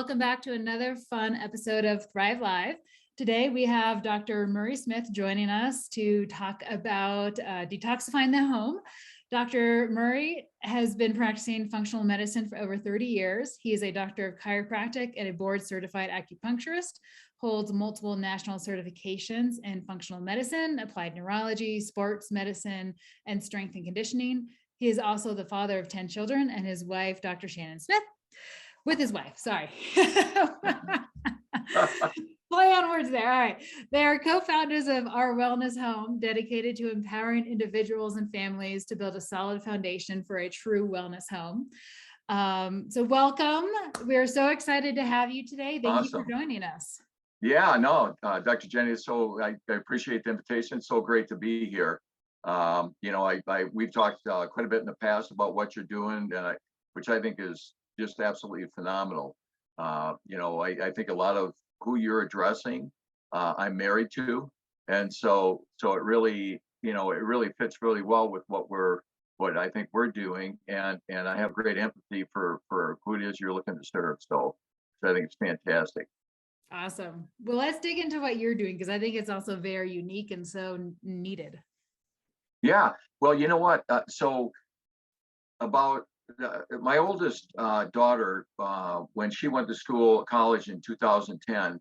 welcome back to another fun episode of Thrive Live. Today we have Dr. Murray Smith joining us to talk about detoxifying the home. Dr. Murray has been practicing functional medicine for over 30 years. He is a doctor of chiropractic and a board-certified acupuncturist, holds multiple national certifications in functional medicine, applied neurology, sports medicine, and strength and conditioning. He is also the father of 10 children, and his wife, Dr. Shannon Smith, with his wife, sorry. Play on words there. All right. They are co-founders of Our Wellness Home, dedicated to empowering individuals and families to build a solid foundation for a true wellness home. So welcome. We're so excited to have you today. Thank you for joining us. Yeah, no, Dr. Jenny, I appreciate the invitation. It's so great to be here. We've talked quite a bit in the past about what you're doing, which I think is just absolutely phenomenal. I think a lot of who you're addressing, I'm married to, and so it really fits really well with what I think we're doing, and I have great empathy for who it is you're looking to serve. So I think it's fantastic. Awesome. Well, let's dig into what you're doing, because I think it's also very unique and so needed. Yeah. Well, you know what? So about my oldest daughter, when she went to college in 2010,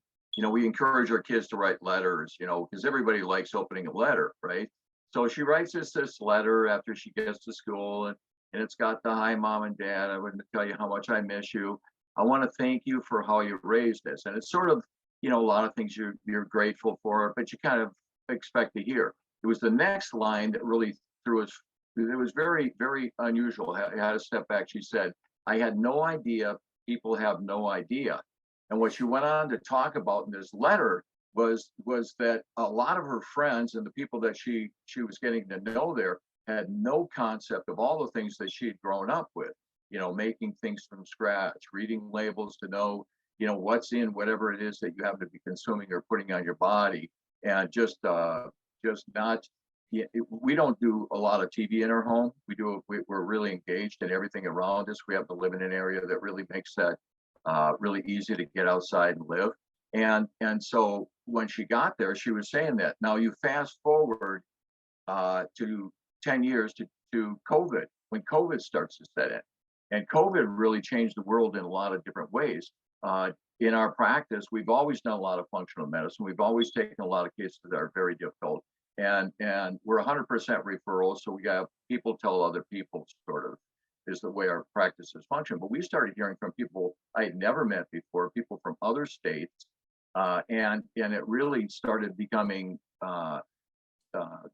we encourage our kids to write letters, because everybody likes opening a letter, right? So she writes this letter after she gets to school, and it's got the "Hi, Mom and Dad. I want to tell you how much I miss you. I want to thank you for how you raised us." And it's sort of, a lot of things you're grateful for, but you kind of expect to hear. It was the next line that really threw us. It was very, very unusual. I had to step back. She said, "I had no idea people have no idea." And what she went on to talk about in this letter was that a lot of her friends and the people that she was getting to know there had no concept of all the things that she had grown up with, making things from scratch, reading labels to know, what's in whatever it is that you happen to be consuming or putting on your body, and just not. Yeah, we don't do a lot of TV in our home. We're really engaged in everything around us. We have to live in an area that really makes that really easy to get outside and live. And so when she got there, she was saying that. Now you fast forward to 10 years to COVID, when COVID starts to set in. And COVID really changed the world in a lot of different ways. In our practice, we've always done a lot of functional medicine. We've always taken a lot of cases that are very difficult. And we're 100% referrals, so we got people tell other people, sort of is the way our practices function. But we started hearing from people I had never met before, people from other states, and it really started becoming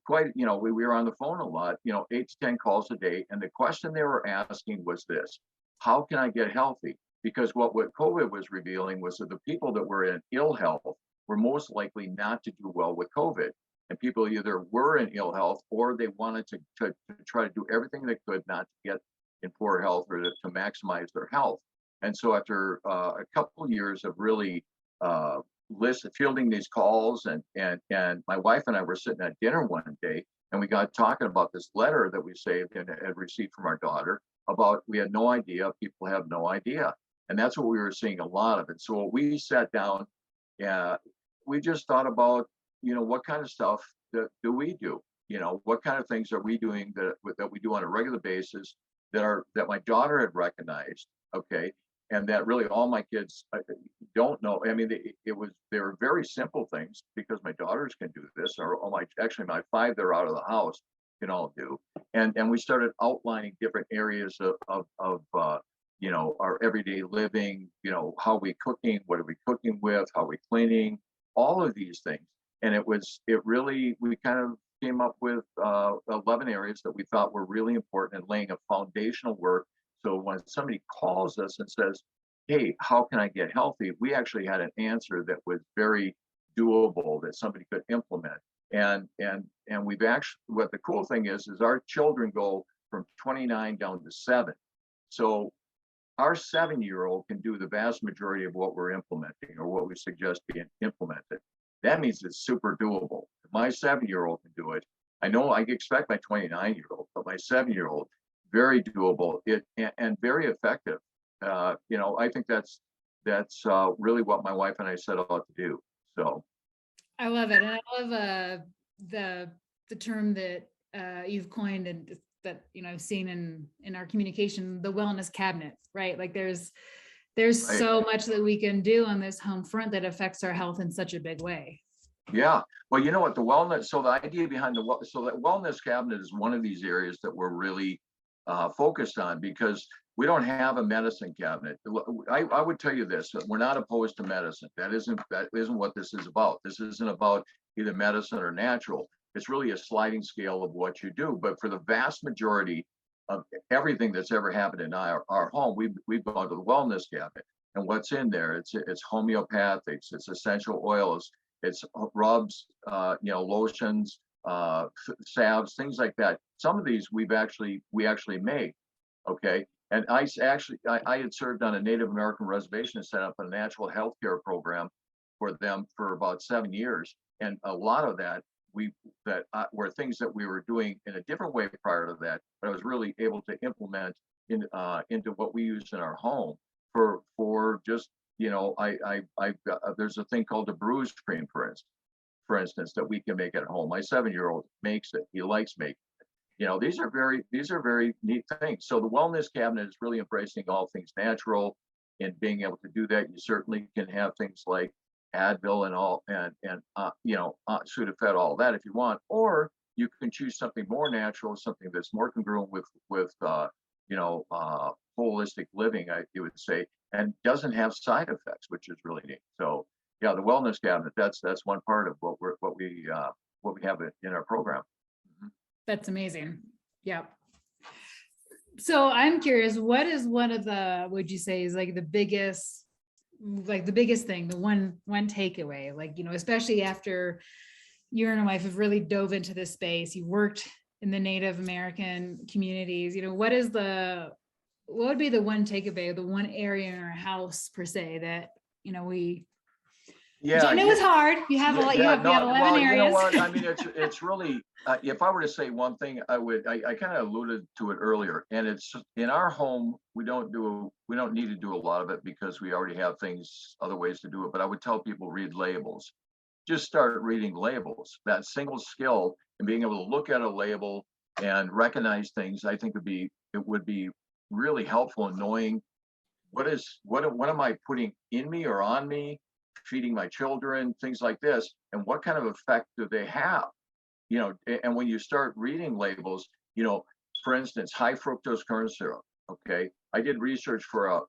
quite. We were on the phone a lot, 8 to 10 calls a day, and the question they were asking was this: how can I get healthy? Because what COVID was revealing was that the people that were in ill health were most likely not to do well with COVID. And people either were in ill health or they wanted to try to do everything they could not to get in poor health or to maximize their health. And so after a couple of years of really fielding these calls, and my wife and I were sitting at dinner one day, and we got talking about this letter that we saved and had received from our daughter about, we had no idea, people have no idea. And that's what we were seeing a lot of. And so we sat down, we just thought about, what kind of stuff do we do? What kind of things are we doing that we do on a regular basis that my daughter had recognized, okay, and that really all my kids don't know. I mean, they were very simple things, because my daughters can do this, or my 5 that are out of the house can all do. And we started outlining different areas of our everyday living. How we cooking, what are we cooking with, how we cleaning, all of these things. And we kind of came up with 11 areas that we thought were really important in laying a foundational work. So when somebody calls us and says, "Hey, how can I get healthy?" we actually had an answer that was very doable, that somebody could implement. And we've actually, what the cool thing is our children go from 29 down to 7. So our 7-year-old can do the vast majority of what we're implementing, or what we suggest being implemented. That means it's super doable. If my 7-year-old can do it, I know I expect my 29-year-old, but my 7-year-old, very doable and very effective. I think that's that's really what my wife and I set out to do. So I love it. And I love the term that you've coined and that, I've seen in our communication, the wellness cabinet, right? Like there's so much that we can do on this home front that affects our health in such a big way. yeah. Well, you know what, the wellness, so the idea behind so that wellness cabinet is one of these areas that we're really focused on, because we don't have a medicine cabinet. I would tell you this, that we're not opposed to medicine. That isn't what this is about. This isn't about either medicine or natural. It's really a sliding scale of what you do. But for the vast majority of everything that's ever happened in our home, we've gone to the wellness cabinet. And what's in there? It's homeopathics, it's essential oils, it's rubs, lotions, salves, things like that. Some of these we actually make. Okay. And I had served on a Native American reservation and set up a natural healthcare program for them for about 7 years. And a lot of that were things that we were doing in a different way prior to that, but I was really able to implement into what we use in our home for just, there's a thing called a bruise cream, for instance, that we can make at home. My 7-year-old makes it. He likes making it. These are very neat things. So the wellness cabinet is really embracing all things natural, and being able to do that. You certainly can have things like Advil and all, and Sudafed, all that if you want, or you can choose something more natural, something that's more congruent with holistic living, you would say, and doesn't have side effects, which is really neat. So yeah, the wellness cabinet, that's one part of what we have in our program. That's amazing. Yeah. So I'm curious, what is one of the, would you say is like the biggest thing, the one takeaway, especially after you and your wife have really dove into this space, you worked in the Native American communities, what would be the one takeaway, the one area in our house per se that, yeah, I know it's hard. You have you have 11 areas. You know what? I mean, it's really, if I were to say one thing, I kind of alluded to it earlier, and it's in our home, we don't need to do a lot of it because we already have other ways to do it. But I would tell people, read labels. Just start reading labels. That single skill and being able to look at a label and recognize things, I think would be really helpful in knowing what am I putting in me or on me, feeding my children, things like this, and what kind of effect do they have? And when you start reading labels, for instance, high fructose corn syrup. Okay, I did research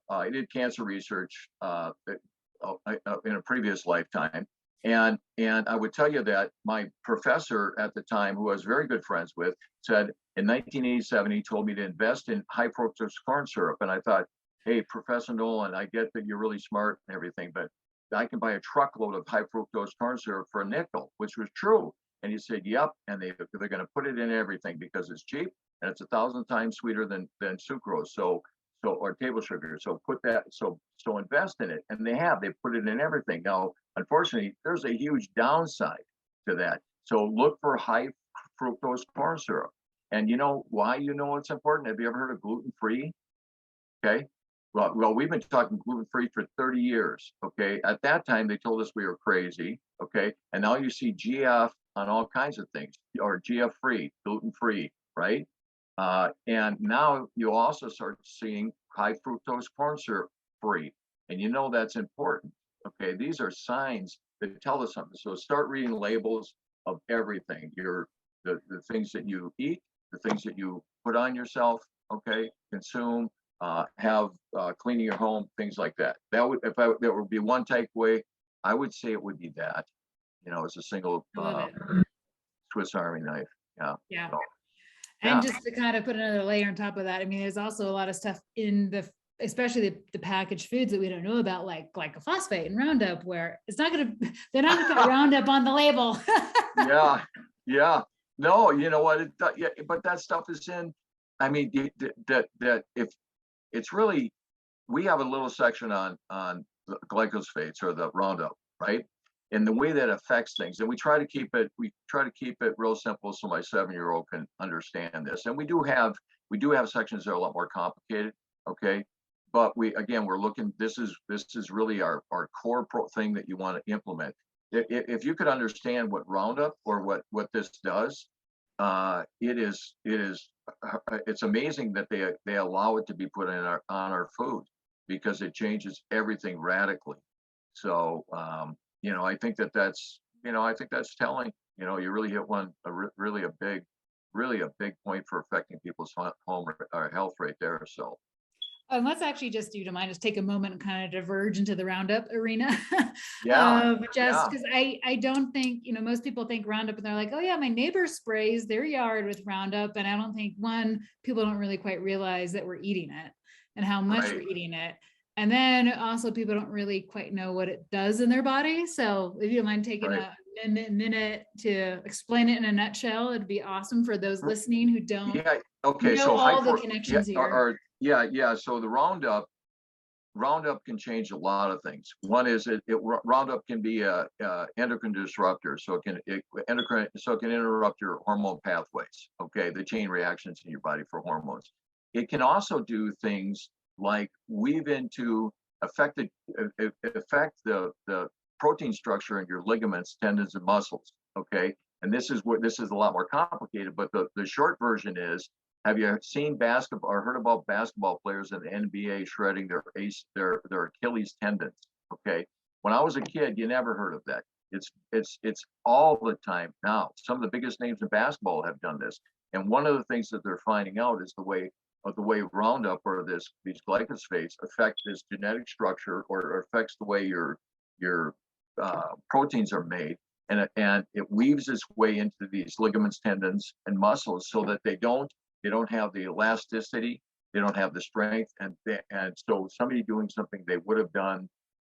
I did cancer research in a previous lifetime, and I would tell you that my professor at the time, who I was very good friends with, said in 1987 he told me to invest in high fructose corn syrup, and I thought, hey, Professor Nolan, I get that you're really smart and everything, but I can buy a truckload of high fructose corn syrup for a nickel, which was true. And he said, yep, and they're going to put it in everything because it's cheap and it's 1,000 times sweeter than sucrose, or table sugar. So invest in it, and they put it in everything. Now, unfortunately, there's a huge downside to that. So look for high fructose corn syrup. And why it's important? Have you ever heard of gluten-free? Okay. Well, we've been talking gluten-free for 30 years. Okay. At that time, they told us we were crazy. Okay. And now you see GF on all kinds of things, or GF-free, gluten-free, right? And now you also start seeing high fructose corn syrup free. And that's important. Okay. These are signs that tell us something. So start reading labels of everything. The things that you eat, the things that you put on yourself, okay, consume, have cleaning your home, things like that. That would be one takeaway. I would say it would be that, as a single Swiss Army knife. Yeah. Yeah. So, and just to kind of put another layer on top of that, I mean, there's also a lot of stuff in especially the packaged foods that we don't know about, like glyphosate and Roundup, where they're not going to put Roundup on the label. Yeah. No, you know what? But that stuff is in. I mean, that if it's really, we have a little section on glyphosates or the Roundup, right? And the way that affects things, and we try to keep it real simple so my 7-year-old can understand this. And we do have sections that are a lot more complicated, okay? but we're looking, this is really our core thing that you want to implement. If you could understand what Roundup or what this does, it's amazing that they allow it to be put in on our food, because it changes everything radically. So I think that's telling. You really hit really a big point for affecting people's home or health right there. So let's actually just, do you mind, just take a moment and kind of diverge into the Roundup arena. yeah, Just because I don't think, most people think Roundup and they're like, oh yeah, my neighbor sprays their yard with Roundup. And I don't think, people don't really quite realize that we're eating it and how much right. we're eating it. And then also people don't really quite know what it does in their body. So if you don't mind taking Right. a minute to explain it in a nutshell, it'd be awesome for those listening who don't know all the connections here. So the Roundup can change a lot of things. One is Roundup can be a endocrine disruptor, so it can interrupt your hormone pathways. Okay, the chain reactions in your body for hormones. It can also do things like weave into affect the protein structure in your ligaments, tendons, and muscles. Okay, and this is a lot more complicated, but the short version is: have you seen basketball or heard about basketball players in the NBA shredding their Achilles tendons? Okay, when I was a kid, you never heard of that. It's all the time now. Some of the biggest names in basketball have done this, and one of the things that they're finding out is the way Roundup or these glyphosates affect this genetic structure, or affects the way your proteins are made, and it weaves its way into these ligaments, tendons, and muscles, so that they don't have the elasticity, they don't have the strength, and so somebody doing something they would have done,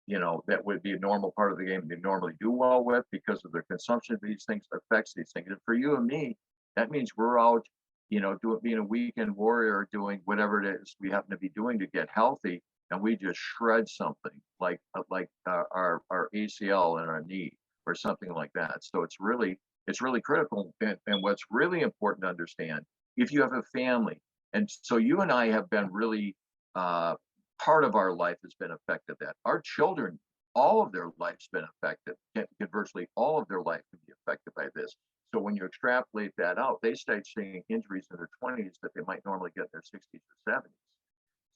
that would be a normal part of the game they normally do well with, because of their consumption of these things, affects these things. And for you and me, that means we're out, being a weekend warrior, doing whatever it is we happen to be doing to get healthy, and we just shred something like our ACL in our knee or something like that. So it's really critical. And what's really important to understand, if you have a family, and so you and I have been really part of our life has been affected. That our children, all of their life's been affected. Virtually all of their life can be affected by this. So when you extrapolate that out, they start seeing injuries in their 20s that they might normally get in their 60s or 70s.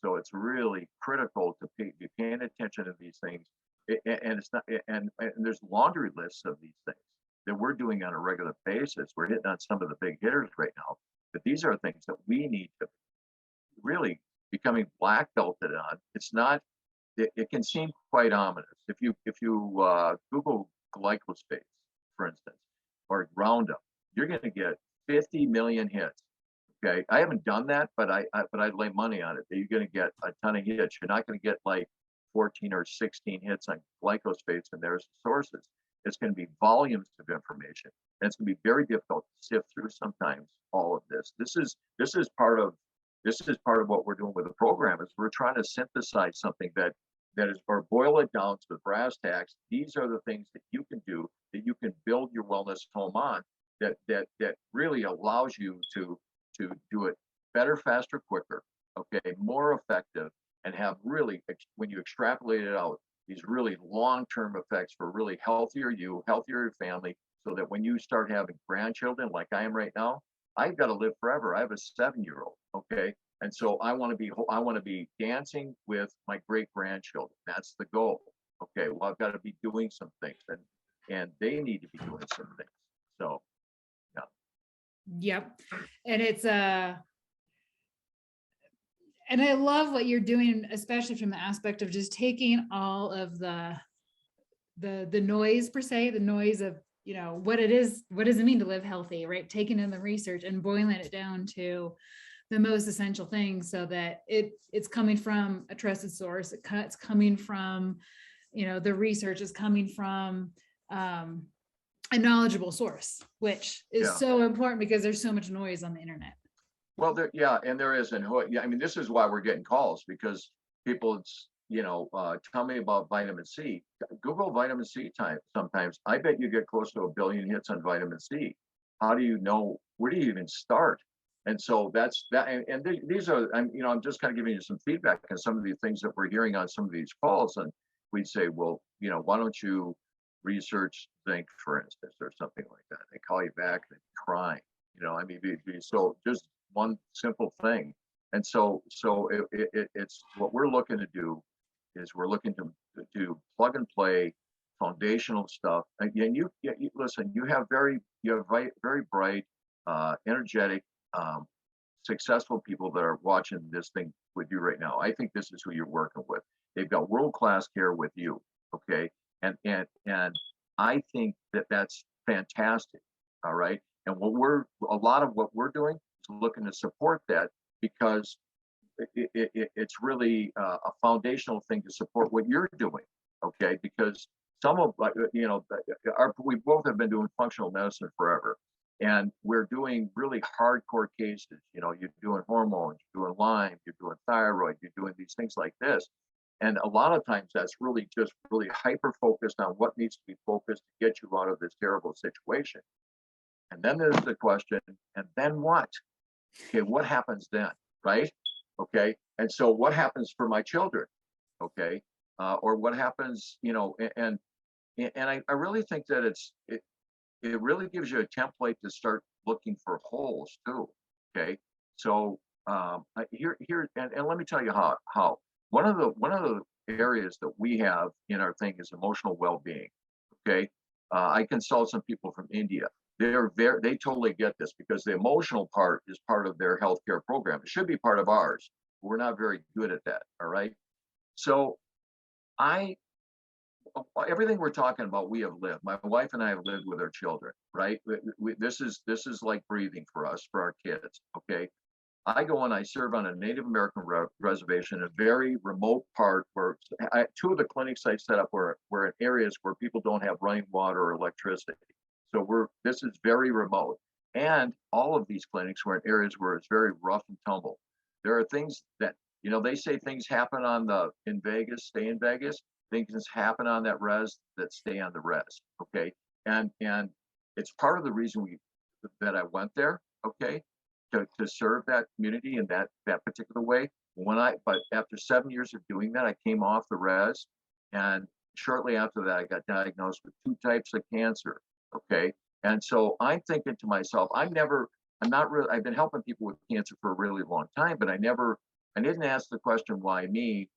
So it's really critical to be paying attention to these things. And it's not, and there's laundry lists of these things that we're doing on a regular basis. We're hitting on some of the big hitters right now, but these are things that we need to really becoming black belted on. It's not. It can seem quite ominous if you Google glyphosate, for instance, or Roundup. You're going to get 50 million hits. Okay, I haven't done that, but I'd lay money on it that you're going to get a ton of hits. You're not going to get like 14 or 16 hits on glyphosates and there's sources. It's going to be volumes of information, and it's going to be very difficult to sift through sometimes all of this. This is part of what we're doing with the program. Is we're trying to synthesize something that is, or boil it down to the brass tacks. These are the things that you can do, that you can build your wellness home on, that really allows you to do it better, faster, quicker, okay, more effective, and have really, when you extrapolate it out, these really long-term effects for really healthier your family, so that when you start having grandchildren like I am right now, I've got to live forever. I have a 7-year-old, okay? And so I want to be dancing with my great-grandchildren. That's the goal. Okay, well, I've got to be doing some things, and they need to be doing some things. So, yeah. Yep. And it's and I love what you're doing, especially from the aspect of just taking all of the noise, per se, the noise of, what it is, what does it mean to live healthy, right? Taking in the research and boiling it down to the most essential things, so that it's coming from a trusted source. It's coming from, the research is coming from a knowledgeable source, which is so important because there's so much noise on the internet. Well, and there is, and I mean, this is why we're getting calls, because people, tell me about vitamin C. Google vitamin C time. Sometimes I bet you get close to 1 billion hits on vitamin C. How do you know? Where do you even start? And so that's that. These are, I'm just kind of giving you some feedback on some of the things that we're hearing on some of these calls. And we'd say, well, why don't you research zinc, for instance, or something like that? They call you back and crying, so just one simple thing. And so it's what we're looking to do is we're looking to do plug and play foundational stuff. And you listen, you have very very bright, energetic, successful people that are watching this thing with you right now. I think this is who you're working with. They've got world-class care with you. Okay. And I think that that's fantastic. All right. And a lot of what we're doing is looking to support that, because it's really a foundational thing to support what you're doing. Okay. Because some of, we both have been doing functional medicine forever, and we're doing really hardcore cases. You're doing hormones, you're doing Lyme, you're doing thyroid, you're doing these things like this. And a lot of times that's really just really hyper focused on what needs to be focused to get you out of this terrible situation. And then there's the question, and then what? Okay, what happens then, right? Okay, and so what happens for my children? Okay, or what happens, and I really think that it really gives you a template to start looking for holes too. Okay, so here and let me tell you how one of the areas that we have in our thing is emotional well-being. Okay, I consult some people from India. They totally get this, because the emotional part is part of their healthcare program. It should be part of ours. We're not very good at that. All right, so everything we're talking about, we have lived. My wife and I have lived with our children, right? This is like breathing for us, for our kids. Okay, I go and I serve on a Native American reservation, a very remote part where two of the clinics I set up were in areas where people don't have running water or electricity. So this is very remote, and all of these clinics were in areas where it's very rough and tumble. There are things that they say things happen in Vegas, stay in Vegas. Things happen on that res that stay on the res. Okay, and it's part of the reason that I went there. Okay, to serve that community in that particular way. But after 7 years of doing that, I came off the res, and shortly after that, I got diagnosed with 2 types of cancer. Okay, and so I'm thinking to myself, I've been helping people with cancer for a really long time, but I didn't ask the question, why me?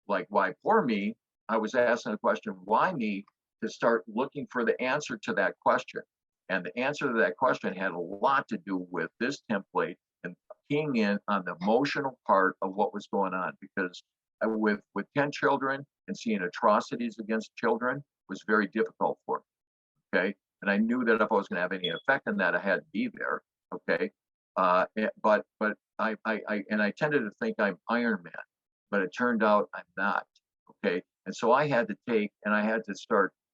Like, why poor me? I was asking the question, why me? To start looking for the answer to that question. And the answer to that question had a lot to do with this template and keying in on the emotional part of what was going on. Because with 10 children and seeing atrocities against children was very difficult for me. Okay. And I knew that if I was going to have any effect on that, I had to be there. Okay. But I tended to think I'm Iron Man, but it turned out I'm not. Okay. And so I had to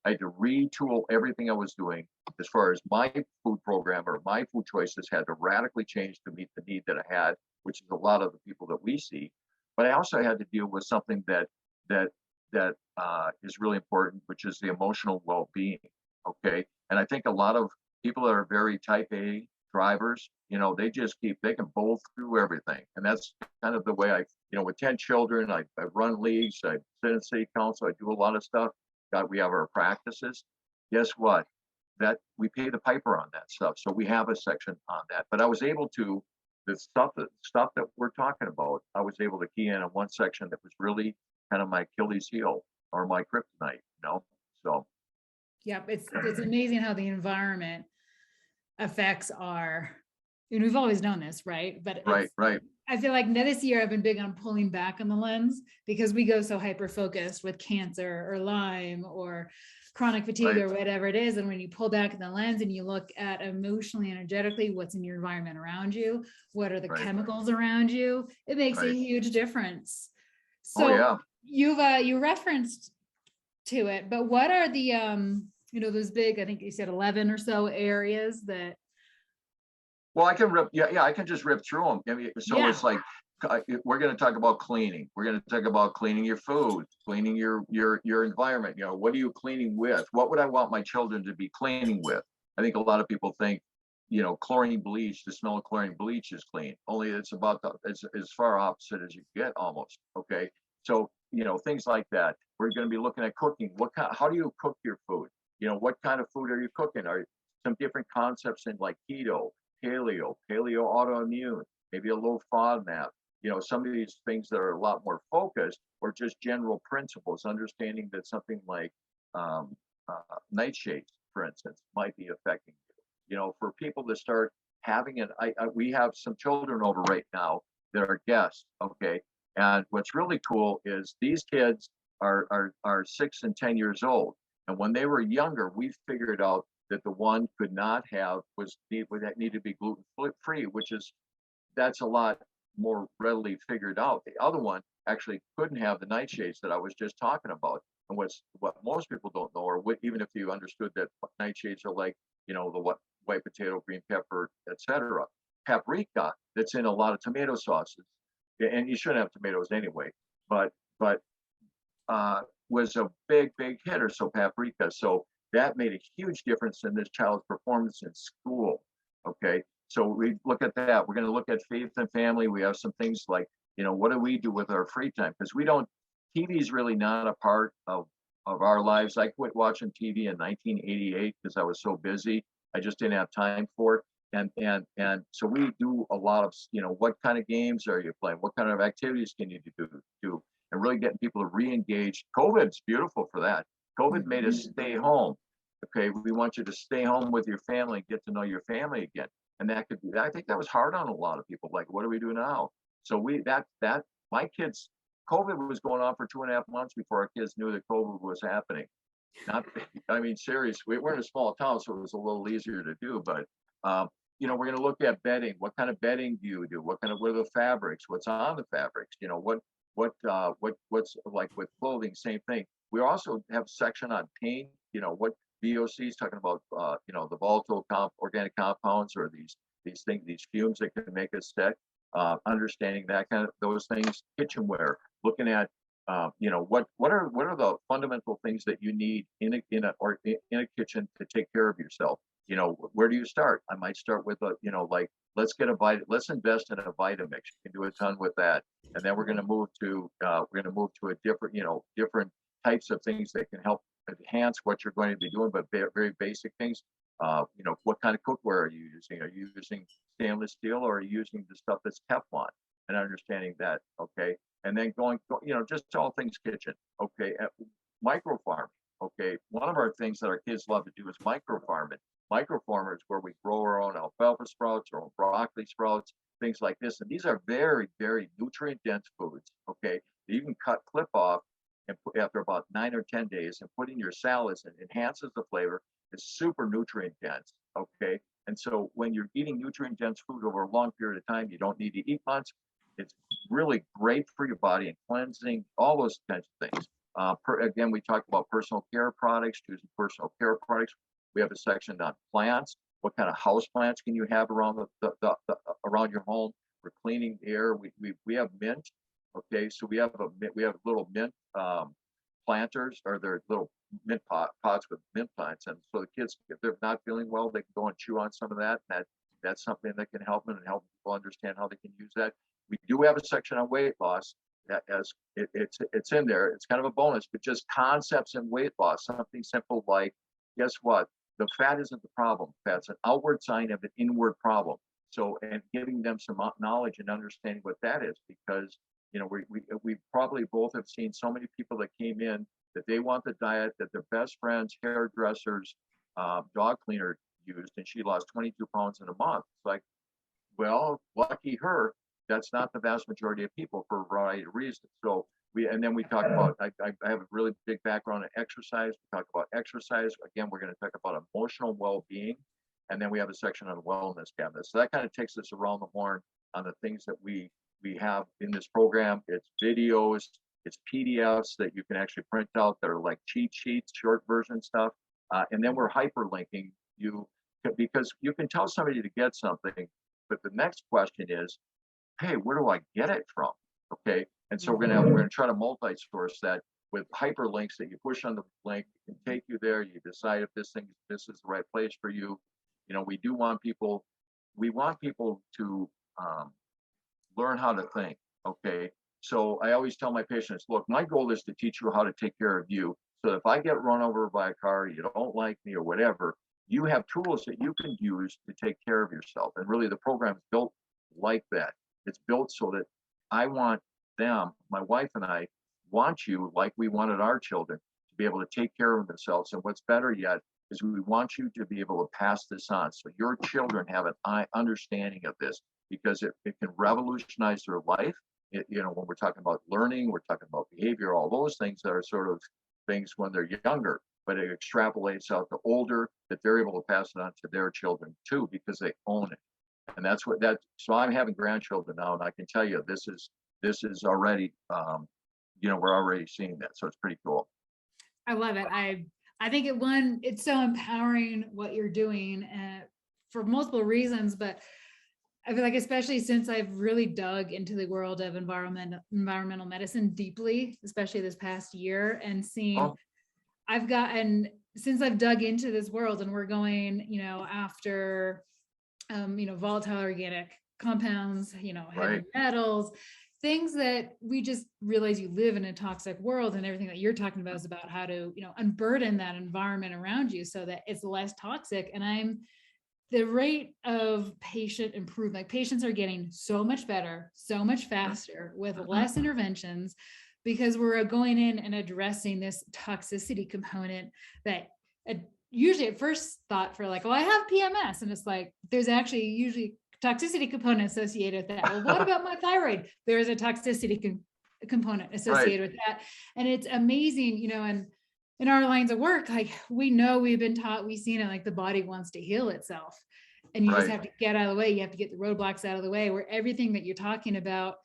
retool everything I was doing as far as my food program, or my food choices had to radically change to meet the need that I had, which is a lot of the people that we see. But I also had to deal with something that is really important, which is the emotional well-being. Okay. And I think a lot of people that are very type A drivers, they can bowl through everything. And that's kind of the way with 10 children, I run leagues, I sit in city council, I do a lot of stuff. We have our practices. Guess what? That we pay the piper on that stuff. So we have a section on that. But I was able to, the stuff that we're talking about, I was able to key in on one section that was really kind of my Achilles heel, or my kryptonite, So yeah, it's amazing how the environment affects and we've always known this, right? But right. I feel like this year I've been big on pulling back on the lens, because we go so hyper focused with cancer or Lyme or chronic fatigue, or whatever it is. And when you pull back in the lens and you look at emotionally, energetically, what's in your environment around you, what are the chemicals around you, it makes a huge difference. So you referenced to it, but what are the those big, I think you said 11 or so areas that. Well, I can I can just rip through them. It's like, we're going to talk about cleaning. We're going to talk about cleaning your food, cleaning your environment. What are you cleaning with? What would I want my children to be cleaning with? I think a lot of people think, chlorine bleach, the smell of chlorine bleach is clean. Only it's about as far opposite as you get almost. Okay. So, things like that. We're going to be looking at cooking. How do you cook your food? What kind of food are you cooking? Are some different concepts in like keto, paleo autoimmune, maybe a low FODMAP, some of these things that are a lot more focused, or just general principles, understanding that something like nightshades, for instance, might be affecting you. For people to start having it, we have some children over right now that are guests, okay? And what's really cool is these kids are 6 and 10 years old. And when they were younger, we figured out that the one could not have that needed to be gluten free, that's a lot more readily figured out. The other one actually couldn't have the nightshades that I was just talking about. And what most people don't know, or even if you understood that nightshades are like, the white potato, green pepper, etc. Paprika that's in a lot of tomato sauces, and you shouldn't have tomatoes anyway, but was a big hitter. So paprika, so that made a huge difference in this child's performance in school. Okay, so we look at that. We're going to look at faith and family. We have some things like, what do we do with our free time? Because TV is really not a part of our lives. I quit watching TV in 1988 because I was so busy. I just didn't have time for it. And so we do a lot of, what kind of games are you playing? What kind of activities can you do? And really getting people to re-engage. COVID's beautiful for that. COVID made us stay home. Okay, we want you to stay home with your family and get to know your family again. And I think that was hard on a lot of people. Like, what do we do now? So my kids, COVID was going on for 2.5 months before our kids knew that COVID was happening. Seriously, we're in a small town, so it was a little easier to do. But we're going to look at bedding. What kind of bedding do you do? What are the fabrics? What's on the fabrics? What's like with clothing? Same thing. We also have a section on pain. What VOC is talking about. The volatile organic compounds, or these fumes that can make us sick. Understanding that kind of those things. Kitchenware. Looking at what are the fundamental things that you need in a kitchen to take care of yourself. Where do you start? I might start with let's invest in a Vitamix. You can do a ton with that, and then we're going to move to a different types of things that can help enhance what you're going to be doing, but very basic things. What kind of cookware are you using? Are you using stainless steel, or are you using the stuff that's Teflon? And understanding that, okay, and then going, just all things kitchen, okay. Microfarming, okay. One of our things that our kids love to do is microfarming. Microfarmers, where we grow our own alfalfa sprouts, our own broccoli sprouts, things like this. And these are very, very nutrient dense foods, okay. You can clip off and after about 9 or 10 days and put in your salads, and enhances the flavor. It's super nutrient dense, okay. And so when you're eating nutrient dense food over a long period of time, you don't need to eat much. It's really great for your body and cleansing, all those kinds of things. Again, we talked about personal care products, choosing personal care products. We have a section on plants. What kind of house plants can you have around around your home? We're cleaning the air. We have mint. Okay, so we have little mint planters, or they're little mint pots with mint plants, and so the kids, if they're not feeling well, they can go and chew on some of that. That's something that can help them and help people understand how they can use that. We do have a section on weight loss. It's in there. It's kind of a bonus, but just concepts in weight loss. Something simple like, guess what? The fat isn't the problem. Fat's an outward sign of an inward problem. So, and giving them some knowledge and understanding what that is, because we probably both have seen so many people that came in that they want the diet that their best friend's hairdresser's dog cleaner used, and she lost 22 pounds in a month. It's like, well, lucky her. That's not the vast majority of people for a variety of reasons. So we talk about, I have a really big background in exercise. We talk about exercise. Again, we're going to talk about emotional well-being. And then we have a section on wellness cabinet. So that kind of takes us around the horn on the things that we have in this program. It's videos, it's PDFs that you can actually print out that are like cheat sheets, short version stuff. And then we're hyperlinking you, because you can tell somebody to get something, but the next question is, hey, where do I get it from? Okay. And so we're going to try to multi-source that with hyperlinks that you push on the link, it can take you there. You decide if this is the right place for you. We do want people, we want people to learn how to think. Okay. So I always tell my patients, look, my goal is to teach you how to take care of you. So if I get run over by a car, you don't like me or whatever, you have tools that you can use to take care of yourself. And really the program is built like that. It's built so that I want them, my wife and I want you, like we wanted our children, to be able to take care of themselves. And what's better yet is we want you to be able to pass this on. So your children have an understanding of this, because it can revolutionize their life. When we're talking about learning, we're talking about behavior, all those things that are sort of things when they're younger, but it extrapolates out to older, that they're able to pass it on to their children too, because they own it. And that's what that, so I'm having grandchildren now, and I can tell you, this is already, we're already seeing that. So it's pretty cool. I love it. I think it's so empowering what you're doing for multiple reasons, but I feel like, especially since I've really dug into the world of environmental medicine deeply, especially this past year, and seen, since I've dug into this world, and we're going, after, volatile organic compounds, heavy Right. metals, things that we just realize you live in a toxic world, and everything that you're talking about is about how to, unburden that environment around you so that it's less toxic. And the rate of patient improvement, like patients are getting so much better, so much faster with less interventions, because we're going in and addressing this toxicity component that usually at first thought for like, oh, I have PMS. And it's like, there's actually usually toxicity component associated with that. Well, what about my thyroid? There's a toxicity component associated with that. And it's amazing, and in our lines of work, like we know we've been taught, we've seen it, like the body wants to heal itself, and you just have to get out of the way. You have to get the roadblocks out of the way, where everything that you're talking about,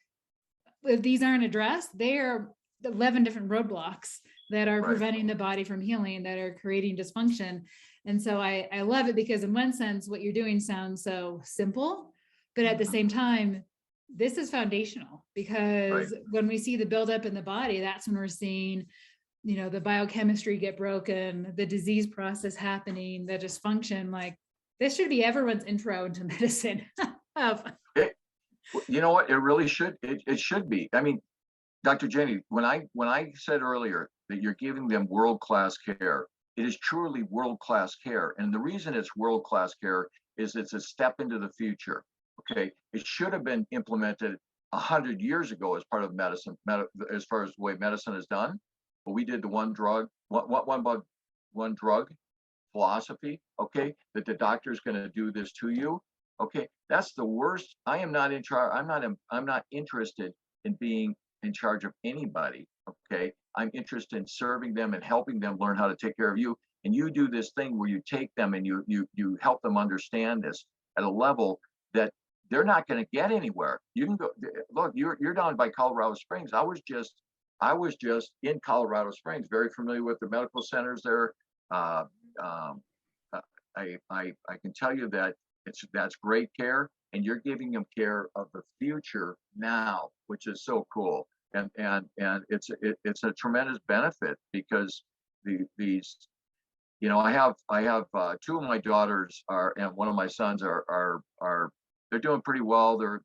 if these aren't addressed, they are 11 different roadblocks that are preventing the body from healing, that are creating dysfunction. And so I love it, because in one sense, what you're doing sounds so simple, but at the same time, this is foundational, because when we see the buildup in the body, that's when we're seeing, the biochemistry get broken, the disease process happening, the dysfunction. Like, this should be everyone's intro into medicine. You know what? It really should. It should be. I mean, Dr. Jenny, when I said earlier that you're giving them world-class care, it is truly world-class care. And the reason it's world-class care is it's a step into the future. Okay. It should have been implemented 100 years ago as part of medicine, as far as the way medicine is done. But we did the one drug philosophy. Okay. That the doctor is going to do this to you. Okay. That's the worst. I am not in charge. I'm not interested in being in charge of anybody. Okay. I'm interested in serving them and helping them learn how to take care of you. And you do this thing where you take them and you help them understand this at a level that they're not going to get anywhere. You can go, look, you're down by Colorado Springs. I was just in Colorado Springs, very familiar with the medical centers there. I can tell you that that's great care, and you're giving them care of the future now, which is so cool. And it's a tremendous benefit, because these, I have two of my daughters and one of my sons are they're doing pretty well. They're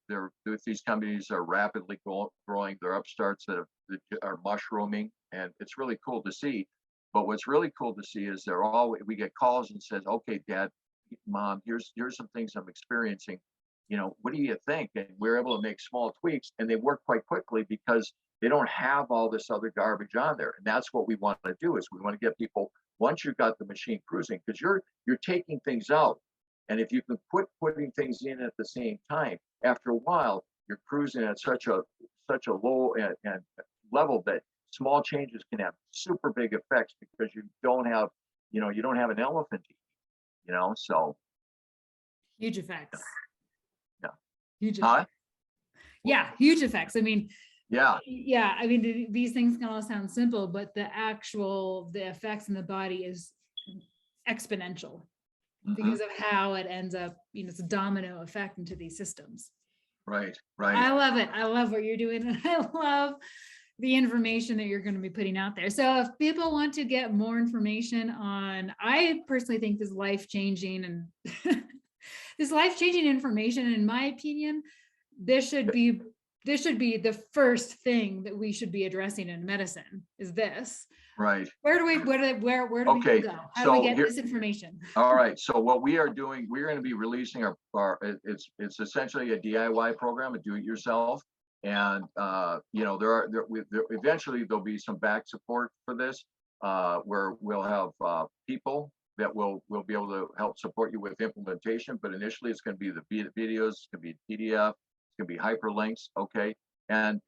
these companies are rapidly growing. They're upstarts that are mushrooming, and it's really cool to see. But what's really cool to see is we get calls and says, okay, Dad, Mom, here's some things I'm experiencing. What do you think? And we're able to make small tweaks, and they work quite quickly, because they don't have all this other garbage on there. And that's what we want to do, is we want to get people, once you've got the machine cruising, because you're taking things out. And if you can quit putting things in at the same time, after a while, you're cruising at such a low and level that small changes can have super big effects, because you don't have an elephant to eat, so. Huge effects. Yeah. Huge effects. Yeah, huge effects. I mean, yeah. I mean, these things can all sound simple, but the effects in the body is exponential, because of how it ends up, it's a domino effect into these systems. Right. I love it. I love what you're doing. And I love the information that you're going to be putting out there. So if people want to get more information on, I personally think this life-changing and this life-changing information, in my opinion, this should be the first thing that we should be addressing in medicine is this. Right. Where do we go? How do we get this information? All right. So what we are doing, we're going to be releasing it's essentially a DIY program, a do-it-yourself. And eventually there'll be some back support for this, where we'll have people that will be able to help support you with implementation. But initially, it's going to be the videos, it's going to be PDF, it's going to be hyperlinks. Okay, and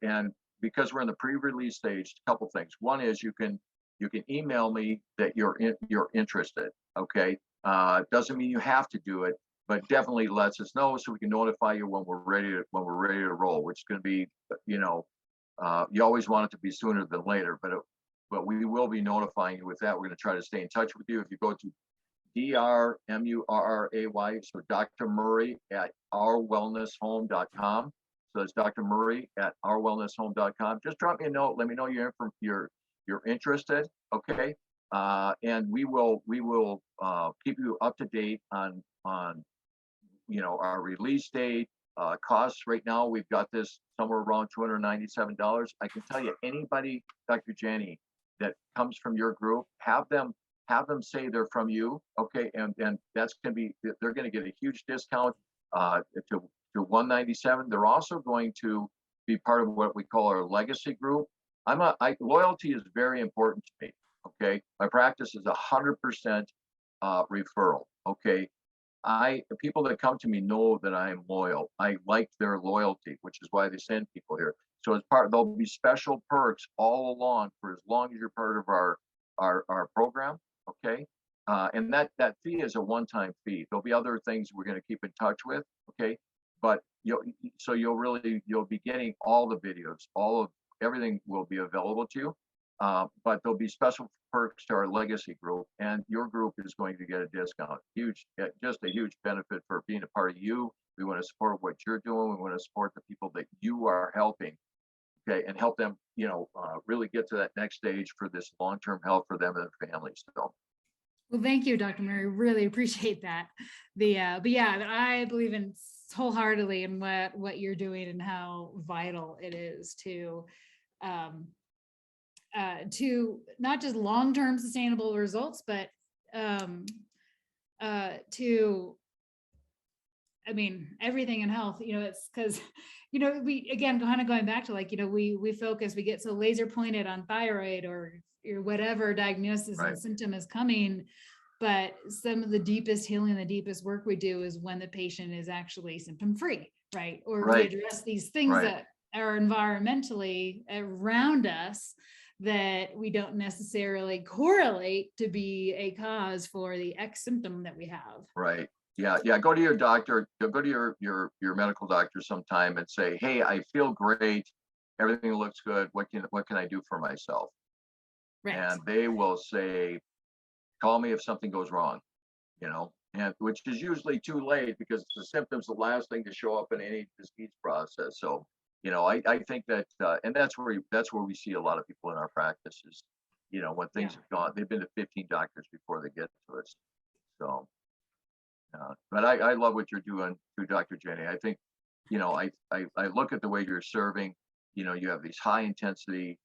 because we're in the pre-release stage, a couple things. One is you can email me that you're interested. Okay, doesn't mean you have to do it, but definitely lets us know so we can notify you when we're ready to roll, which is going to be, you always want it to be sooner than later, but we will be notifying you with that. We're going to try to stay in touch with you. If you go to DrMurray, so Dr. Murray at ourwellnesshome.com. So it's Dr. Murray at ourwellnesshome.com. Just drop me a note. Let me know you're interested. Okay. And we will keep you up to date on our release date, costs. Right now, we've got this somewhere around $297. I can tell you, anybody, Dr. Jenny, that comes from your group, have them say they're from you. Okay, and that's going to be, they're going to get a huge discount to $197. They're also going to be part of what we call our legacy group. Loyalty is very important to me. Okay, my practice is 100% referral. Okay, people that come to me know that I am loyal. I like their loyalty, which is why they send people here. So there'll be special perks all along for as long as you're part of our program. Okay, and that fee is a one-time fee. There'll be other things we're going to keep in touch with. Okay, but you'll be getting all the videos, everything will be available to you. But there'll be special perks to our legacy group, and your group is going to get a discount. Just a huge benefit for being a part of you. We want to support what you're doing. We want to support the people that you are helping. Okay, and help them, really get to that next stage for this long-term health for them and their families. So. Well, thank you, Dr. Murray. Really appreciate that. But yeah, I believe in wholeheartedly in what you're doing and how vital it is to not just long-term sustainable results, but everything in health. It's because we, again, kind of going back to we focus, we get so laser pointed on thyroid or whatever diagnosis and symptom is coming, but some of the deepest healing, the deepest work we do is when the patient is actually symptom free, right? Or we address these things that are environmentally around us that we don't necessarily correlate to be a cause for the X symptom that we have. Right. Yeah. Go to your doctor, go to your medical doctor sometime and say, hey, I feel great. Everything looks good. What can I do for myself? Right. And they will say, call me if something goes wrong, and which is usually too late because the symptoms, the last thing to show up in any disease process. So, I think that, and that's where we see a lot of people in our practices, when things have gone, they've been to 15 doctors before they get to us. So, but I love what you're doing too, Dr. Jenny. I think, I look at the way you're serving, you have these high intensity,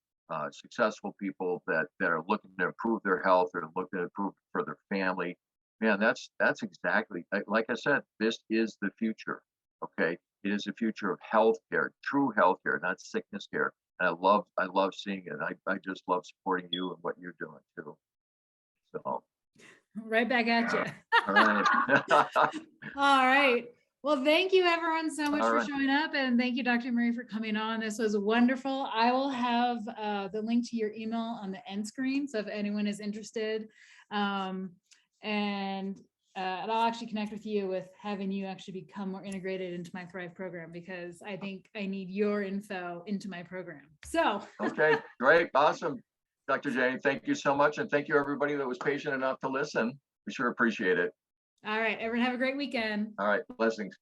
successful people that are looking to improve their health or looking to improve for their family. Man, that's exactly, like I said, this is the future. Okay, it is the future of healthcare, true healthcare, not sickness care. And I love seeing it. I just love supporting you and what you're doing too. So. Right back at you. All right. All right. Well, thank you everyone so much for showing up, and thank you, Dr. Murray, for coming on. This was wonderful. I will have the link to your email on the end screen, so if anyone is interested, and I'll actually connect with you with having you actually become more integrated into my Thrive program, because I think I need your info into my program. So. Okay, great, awesome. Dr. Jenny, thank you so much, and thank you everybody that was patient enough to listen. We sure appreciate it. All right, everyone have a great weekend. All right, blessings.